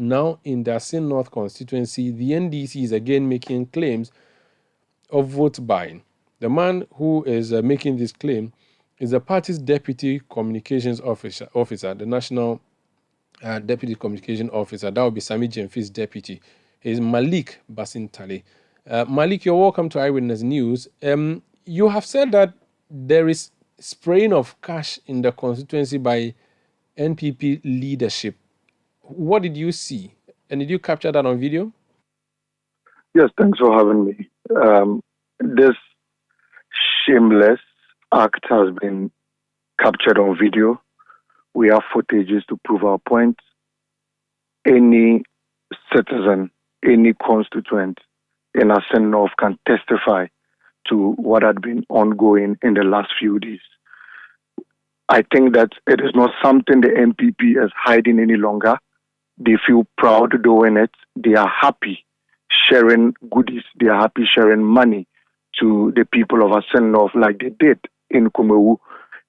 Now, in the Assin North constituency, the NDC is again making claims of vote buying. The man who is making this claim is the party's deputy communications officer, the national deputy communication officer. That would be Sami Jemfi's deputy. Is Malik Basintale. Malik, you're welcome to Eyewitness News. You have said that there is spraying of cash in the constituency by NPP leadership. What did you see? And did you capture that on video? Yes, thanks for having me. This shameless act has been captured on video. We have footages to prove our point. Any citizen, any constituent in Assin North can testify to what had been ongoing in the last few days. I think that it is not something the NPP is hiding any longer. They feel proud doing it. They are happy sharing goodies. They are happy sharing money to the people of Assin North like they did in Kumewu.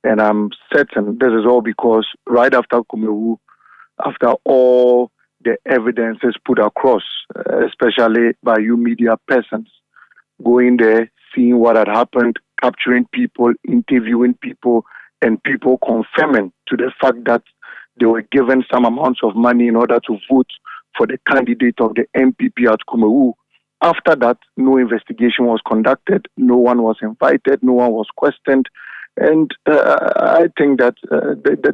And I'm certain this is all because right after Kumewu, after all the evidence is put across, especially by you media persons, going there, seeing what had happened, capturing people, interviewing people, and people confirming to the fact that they were given some amounts of money in order to vote for the candidate of the NPP at Kumewu. After that, no investigation was conducted, no one was invited, no one was questioned. And I think that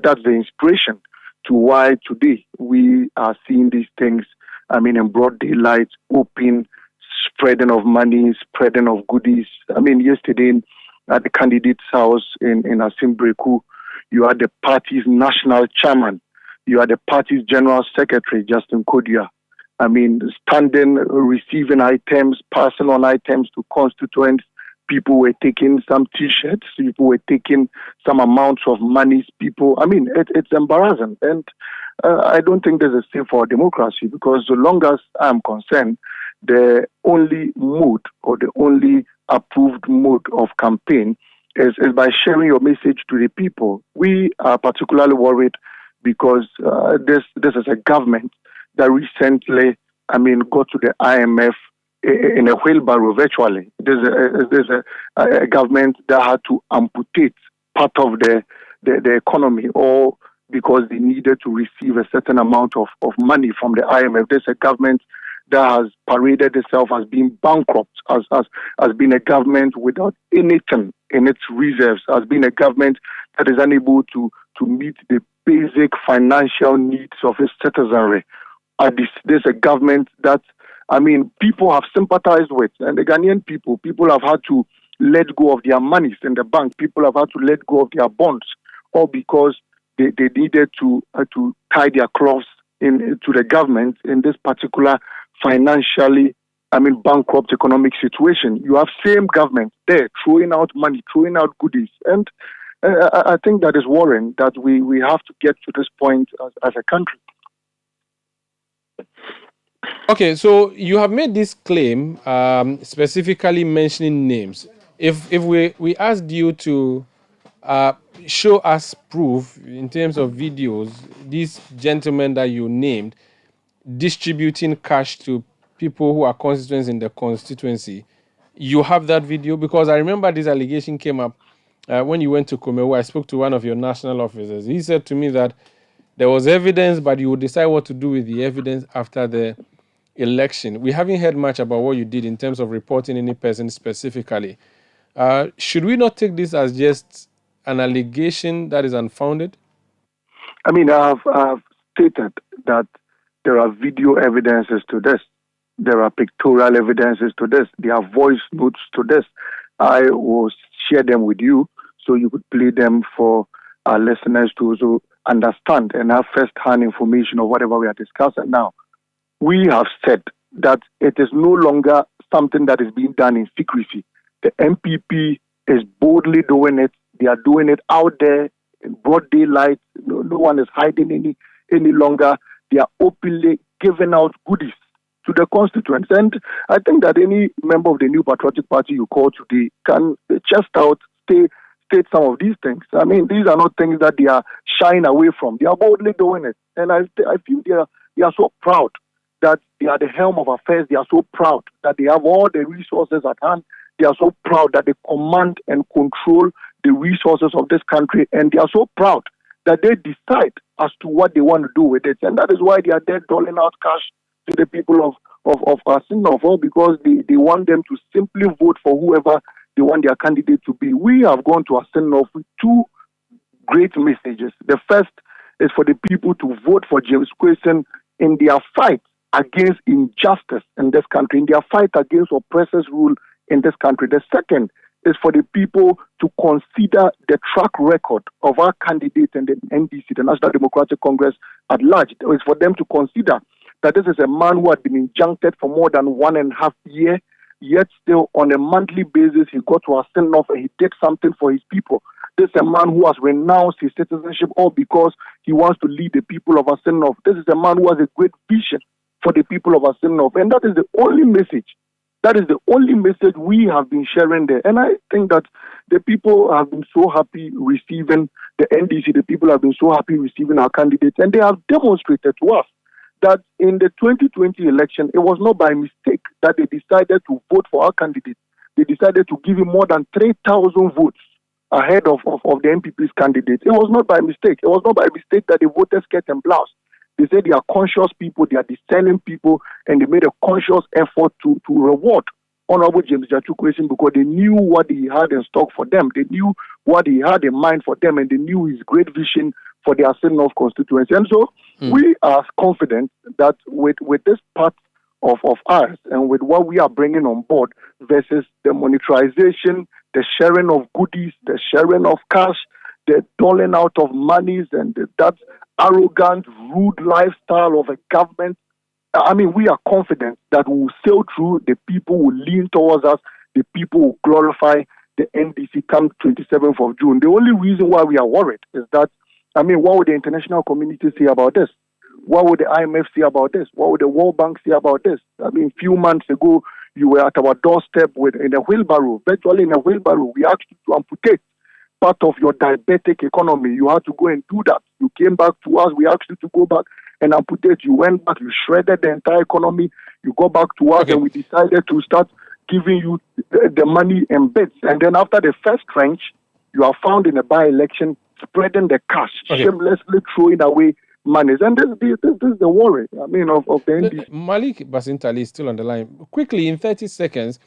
that's the inspiration to why today we are seeing these things, in broad daylight, open, spreading of money, spreading of goodies. Yesterday at the candidate's house in Asimbreku, you had the party's national chairman, you had the party's general secretary, Justin Kodia. Standing, receiving items, passing on items to constituents. People were taking some T-shirts. People were taking some amounts of money. It's embarrassing. And I don't think this is safe for democracy because so long as I'm concerned, the only mode or the only approved mode of campaign is by sharing your message to the people. We are particularly worried because this is a government that recently, got to the IMF in a wheelbarrow virtually. There's a government that had to amputate part of the economy, or because they needed to receive a certain amount of money from the IMF. There's a government that has paraded itself as being bankrupt, as being a government without anything in its reserves, as being a government that is unable to meet the basic financial needs of its citizenry. There's a government that people have sympathized with, and the Ghanaian people have had to let go of their monies in the bank. People have had to let go of their bonds, all because they needed to tie their cloths to the government in this particular financially, bankrupt economic situation. You have same government there throwing out money, throwing out goodies, and I think that is worrying that we have to get to this point as a country. Okay, so you have made this claim specifically mentioning names. If we asked you to show us proof in terms of videos, these gentlemen that you named distributing cash to people who are constituents in the constituency, you have that video? Because I remember this allegation came up when you went to Kumewu. I spoke to one of your national officers. He said to me that there was evidence, but you would decide what to do with the evidence after the election. We haven't heard much about what you did in terms of reporting any person specifically. Should we not take this as just an allegation that is unfounded? I've stated that there are video evidences to this. There are pictorial evidences to this. There are voice notes to this. I will share them with you so you could play them for our listeners to also understand and have first-hand information of whatever we are discussing now. We have said that it is no longer something that is being done in secrecy. The NPP is boldly doing it. They are doing it out there in broad daylight. No one is hiding any longer. They are openly giving out goodies to the constituents. And I think that any member of the New Patriotic Party you call today can just state some of these things. These are not things that they are shying away from. They are boldly doing it. And I feel They are so proud that they are the helm of affairs. They are so proud that they have all the resources at hand. They are so proud that they command and control the resources of this country. And they are so proud that they decide as to what they want to do with it. And that is why they are there doling out cash to the people of Assin North, because they want them to simply vote for whoever they want their candidate to be. We have gone to Assin North with two great messages. The first is for the people to vote for James Quayson in their fight against injustice in this country, in their fight against oppressors' rule in this country. The second is for the people to consider the track record of our candidate and the NDC, the National Democratic Congress at large. It is for them to consider that this is a man who had been injuncted for more than 1.5 years, yet still on a monthly basis he got to Assin North and he did something for his people. This is a man who has renounced his citizenship all because he wants to lead the people of Assin North. This is a man who has a great vision for the people of Assin North, and that is the only message. That is the only message we have been sharing there. And I think that the people have been so happy receiving the NDC, the people have been so happy receiving our candidates, and they have demonstrated to us that in the 2020 election, it was not by mistake that they decided to vote for our candidate. They decided to give him more than 3,000 votes ahead of the NPP's candidate. It was not by mistake. It was not by mistake that they voted skirt and blouse. They said they are conscious people, they are discerning people, and they made a conscious effort to reward Honorable James Quayson because they knew what he had in stock for them. They knew what he had in mind for them, and they knew his great vision for the Assin North constituency. And so we are confident that with this part of ours and with what we are bringing on board versus the monetization, the sharing of goodies, the sharing of cash, the doling out of monies, and that arrogant, rude lifestyle of a government. I mean, we are confident that we will sail through, the people will lean towards us, the people will glorify the NDC come 27th of June. The only reason why we are worried is that, I mean, what would the international community say about this? What would the IMF say about this? What would the World Bank say about this? I mean, a few months ago, you were at our doorstep in a wheelbarrow, virtually in a wheelbarrow. We asked you to amputate part of your diabetic economy. You had to go and do that. You came back to us. We asked you to go back and amputate. You went back. You shredded the entire economy. You go back to us, and we decided to start giving you the money in bits. And then after the first tranche, you are found in a by-election spreading the cash, shamelessly throwing away monies. And this is the worry, I mean, of the NDC. Malik Basintali is still on the line. Quickly, in 30 seconds,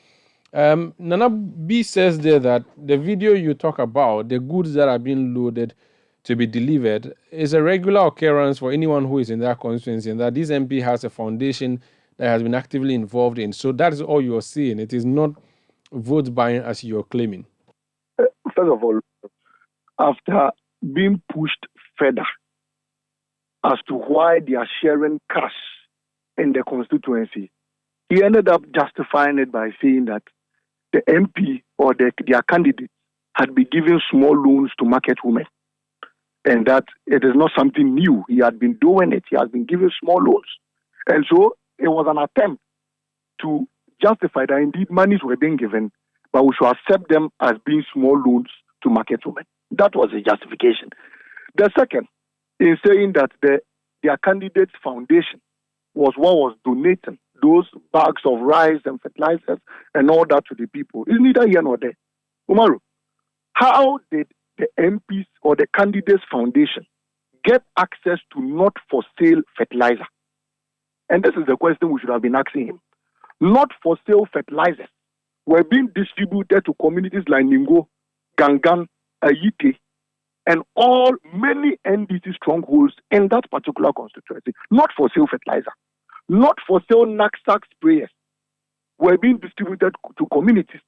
Nana B says there that the video you talk about, the goods that are being loaded to be delivered, is a regular occurrence for anyone who is in that constituency, and that this MP has a foundation that has been actively involved in. So that is all you're seeing. It is not vote buying as you're claiming. First of all, after being pushed further as to why they are sharing cash in the constituency, he ended up justifying it by saying that the MP or their candidate had been giving small loans to market women, and that it is not something new. He had been doing it. He has been giving small loans. And so it was an attempt to justify that indeed monies were being given, but we should accept them as being small loans to market women. That was the justification. The second is saying that their candidate's foundation was what was donating those bags of rice and fertilizers and all that to the people. It's neither here nor there. Umaru, how did the MPs or the candidate's foundation get access to not for sale fertilizer? And this is the question we should have been asking him. Not for sale fertilizers were being distributed to communities like Ningo, Gangan, Ayite, and many NDC strongholds in that particular constituency. Not for sale fertilizer, not for sale knapsack sprayers were being distributed to communities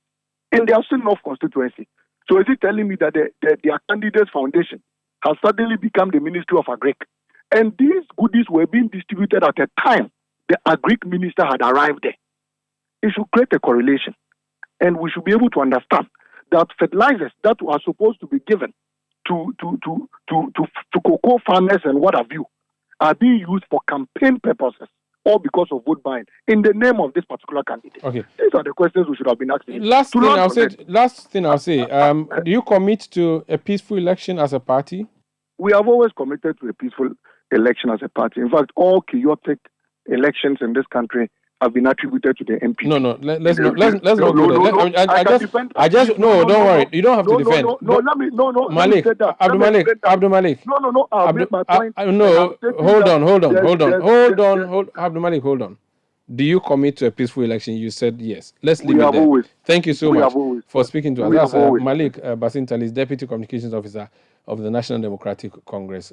in the Assin North constituency. So is he telling me that their candidate's foundation has suddenly become the Ministry of Agric? And these goodies were being distributed at a time the Agric minister had arrived there. It should create a correlation. And we should be able to understand that fertilizers that are supposed to be given to cocoa farmers and what have you are being used for campaign purposes, all because of vote buying in the name of this particular candidate. Okay. These are the questions we should have been asking. Last thing I'll say. Do you commit to a peaceful election as a party? We have always committed to a peaceful election as a party. In fact, all chaotic elections in this country have been attributed to the NPP. No, let's not go there. I just don't worry. You don't have to defend. Malik, Abdul Malik. No. I'll make my point. No, hold on. Abdul Malik, hold on. Do you commit to a peaceful election? You said yes. Let's leave it there. Always. Thank you so much for speaking to us. That's Malik Bassintalis, Deputy Communications Officer of the National Democratic Congress.